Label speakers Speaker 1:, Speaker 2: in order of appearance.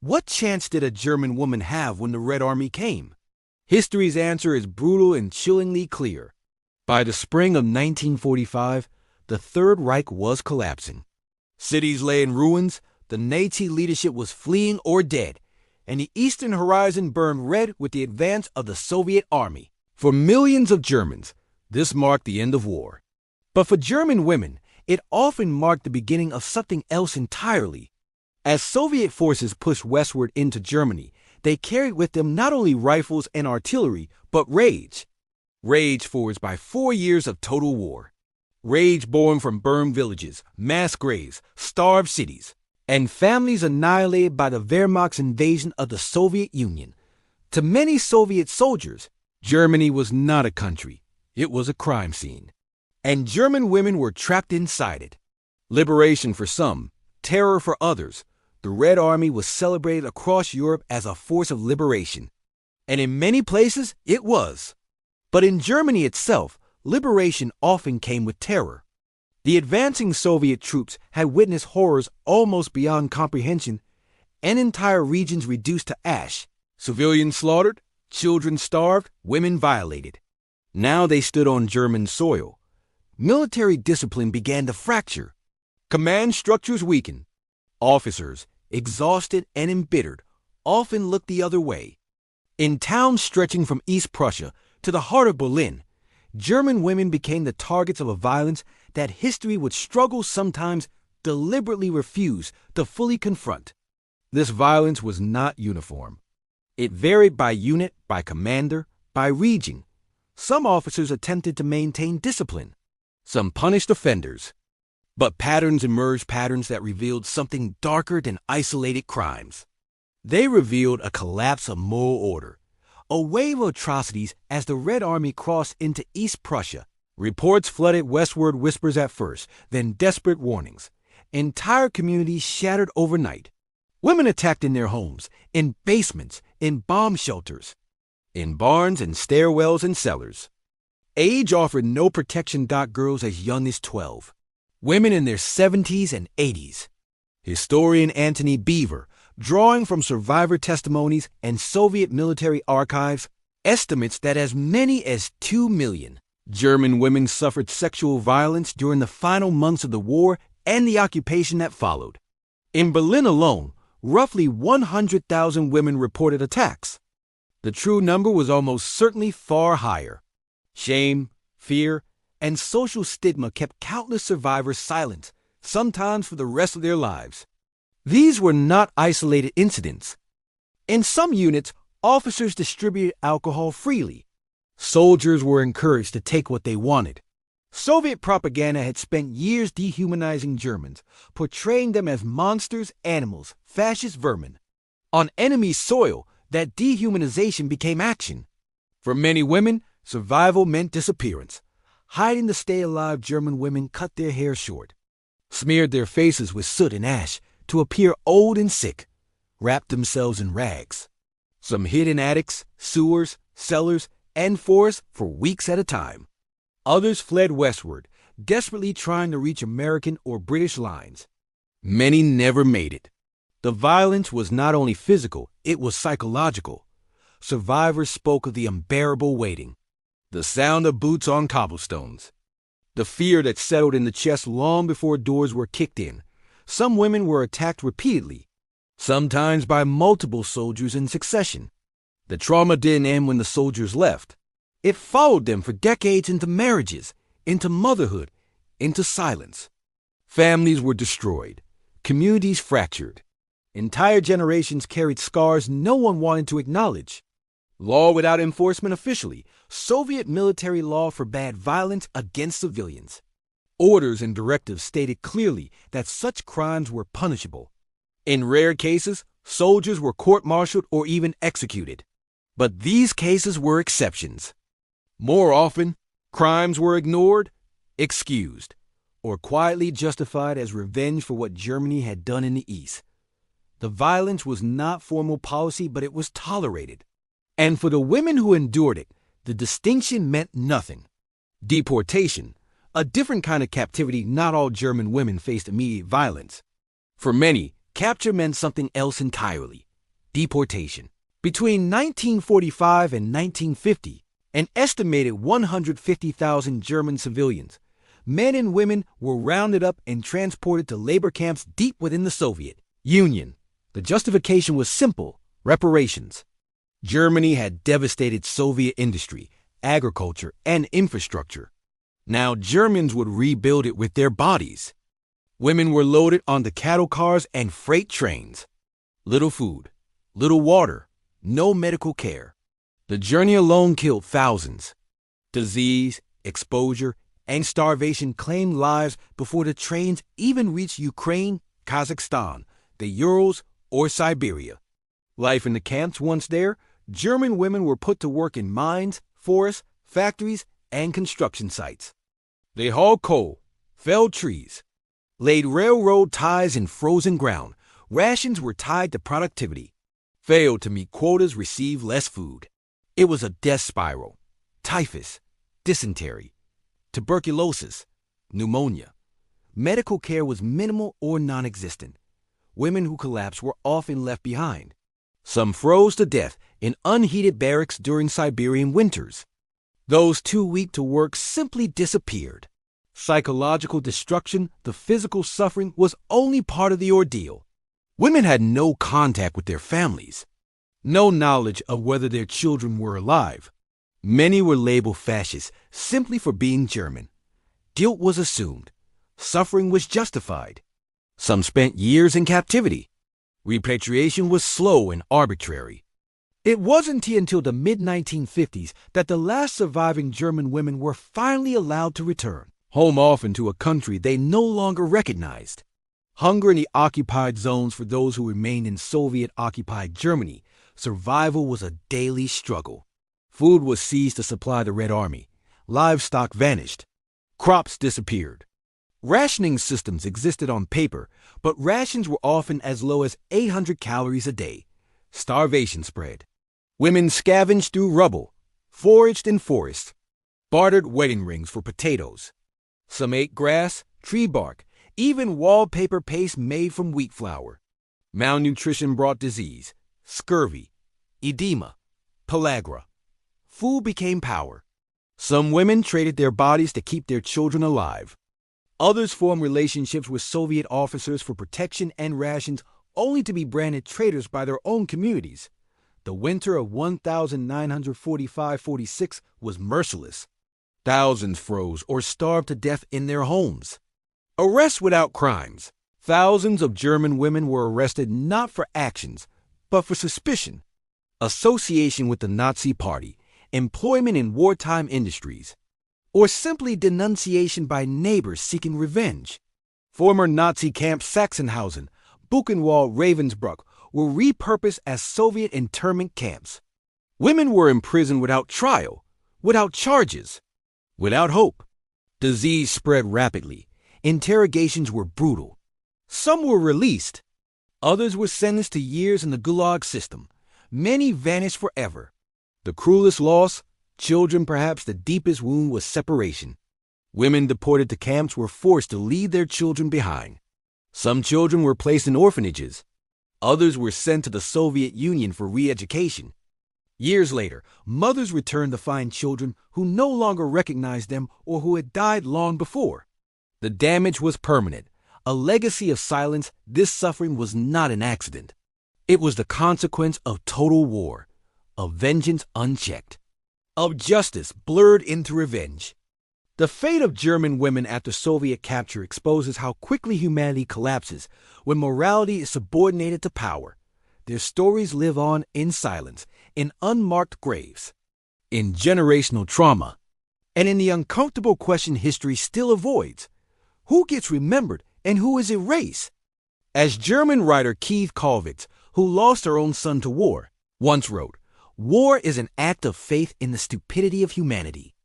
Speaker 1: What chance did a German woman have when the Red Army came? History's answer is brutal and chillingly clear. By the spring of 1945, the Third Reich was collapsing. Cities lay in ruins, the Nazi leadership was fleeing or dead, and the eastern horizon burned red with the advance of the Soviet army. For millions of Germans, this marked the end of war. But for German women, it often marked the beginning of something else entirely. As Soviet forces pushed westward into Germany, they carried with them not only rifles and artillery, but rage. Rage forged by 4 years of total war. Rage born from burned villages, mass graves, starved cities, and families annihilated by the Wehrmacht's invasion of the Soviet Union. To many Soviet soldiers, Germany was not a country, it was a crime scene. And German women were trapped inside it. Liberation for some, terror for others, the Red Army was celebrated across Europe as a force of liberation. And in many places, it was. But in Germany itself, liberation often came with terror. The advancing Soviet troops had witnessed horrors almost beyond comprehension, and entire regions reduced to ash, civilians slaughtered, children starved, women violated. Now they stood on German soil. Military discipline began to fracture. Command structures weakened. Officers, exhausted and embittered, often looked the other way. In towns stretching from East Prussia to the heart of Berlin, German women became the targets of a violence that history would struggle, sometimes deliberately refuse to fully confront. This violence was not uniform. It varied by unit, by commander, by region. Some officers attempted to maintain discipline. Some punished offenders. But patterns emerged, patterns that revealed something darker than isolated crimes. They revealed a collapse of moral order, a wave of atrocities as the Red Army crossed into East Prussia. Reports flooded westward, whispers at first, then desperate warnings. Entire communities shattered overnight. Women attacked in their homes, in basements, in bomb shelters, in barns and stairwells and cellars. Age offered no protection. Girls as young as 12. Women in their 70s and 80s. Historian Anthony Beaver, drawing from survivor testimonies and Soviet military archives, estimates that as many as 2 million German women suffered sexual violence during the final months of the war and the occupation that followed. In Berlin alone, roughly 100,000 women reported attacks. The true number was almost certainly far higher. Shame, fear, and social stigma kept countless survivors silent, sometimes for the rest of their lives. These were not isolated incidents. In some units, officers distributed alcohol freely. Soldiers were encouraged to take what they wanted. Soviet propaganda had spent years dehumanizing Germans, portraying them as monsters, animals, fascist vermin. On enemy soil, that dehumanization became action. For many women, survival meant disappearance. Hiding to stay alive, German women cut their hair short, smeared their faces with soot and ash to appear old and sick, wrapped themselves in rags. Some hid in attics, sewers, cellars, and forests for weeks at a time. Others fled westward, desperately trying to reach American or British lines. Many never made it. The violence was not only physical, it was psychological. Survivors spoke of the unbearable waiting, the sound of boots on cobblestones, the fear that settled in the chest long before doors were kicked in. Some women were attacked repeatedly, sometimes by multiple soldiers in succession. The trauma didn't end when the soldiers left. It followed them for decades into marriages, into motherhood, into silence. Families were destroyed, communities fractured. Entire generations carried scars no one wanted to acknowledge. Law without enforcement officially, Soviet military law forbade violence against civilians. Orders and directives stated clearly that such crimes were punishable. In rare cases, soldiers were court-martialed or even executed. But these cases were exceptions. More often, crimes were ignored, excused, or quietly justified as revenge for what Germany had done in the East. The violence was not formal policy, but it was tolerated. And for the women who endured it, the distinction meant nothing. Deportation, a different kind of captivity. Not all German women faced immediate violence. For many, capture meant something else entirely. deportation. Between 1945 and 1950, an estimated 150,000 German civilians, men and women, were rounded up and transported to labor camps deep within the Soviet Union. The justification was simple: reparations. Germany had devastated Soviet industry, agriculture, and infrastructure. Now Germans would rebuild it with their bodies. Women were loaded onto cattle cars and freight trains. Little food, little water, no medical care. The journey alone killed thousands. Disease, exposure, and starvation claimed lives before the trains even reached Ukraine, Kazakhstan, the Urals, or Siberia. Life in the camps once there, German women were put to work in mines, forests, factories, and construction sites. They hauled coal, felled trees, laid railroad ties in frozen ground. Rations were tied to productivity. Failed to meet quotas received less food. It was a death spiral. Typhus, dysentery, tuberculosis, pneumonia. Medical care was minimal or non-existent. Women who collapsed were often left behind. Some froze to death in unheated barracks during Siberian winters. Those too weak to work simply disappeared. Psychological destruction, the physical suffering, was only part of the ordeal. Women had no contact with their families, no knowledge of whether their children were alive. Many were labeled fascists simply for being German. Guilt was assumed. Suffering was justified. Some spent years in captivity. Repatriation was slow and arbitrary. It wasn't until the mid-1950s that the last surviving German women were finally allowed to return home, often to a country they no longer recognized. Hunger in the occupied zones for those who remained in Soviet-occupied Germany. Survival was a daily struggle. Food was seized to supply the Red Army. Livestock vanished. Crops disappeared. Rationing systems existed on paper, but rations were often as low as 800 calories a day. Starvation spread. Women scavenged through rubble, foraged in forests, bartered wedding rings for potatoes. Some ate grass, tree bark, even wallpaper paste made from wheat flour. Malnutrition brought disease, scurvy, edema, pellagra. Food became power. Some women traded their bodies to keep their children alive. Others formed relationships with Soviet officers for protection and rations, only to be branded traitors by their own communities. The winter of 1945-46 was merciless. Thousands froze or starved to death in their homes. Arrests without crimes. Thousands of German women were arrested not for actions, but for suspicion, association with the Nazi Party, employment in wartime industries, or simply denunciation by neighbors seeking revenge. Former Nazi camps Sachsenhausen, Buchenwald, Ravensbrück were repurposed as Soviet internment camps. Women were imprisoned without trial, without charges, without hope. Disease spread rapidly. Interrogations were brutal. Some were released. Others were sentenced to years in the Gulag system. Many vanished forever. The cruelest loss, children, perhaps the deepest wound, was separation. Women deported to camps were forced to leave their children behind. Some children were placed in orphanages. Others were sent to the Soviet Union for re-education. Years later, mothers returned to find children who no longer recognized them or who had died long before. The damage was permanent. A legacy of silence. This suffering was not an accident. It was the consequence of total war, of vengeance unchecked, of justice blurred into revenge. The fate of German women after Soviet capture exposes how quickly humanity collapses when morality is subordinated to power. Their stories live on in silence, in unmarked graves, in generational trauma, and in the uncomfortable question history still avoids: who gets remembered and who is erased? As German writer Keith Kollwitz, who lost her own son to war, once wrote, "War is an act of faith in the stupidity of humanity."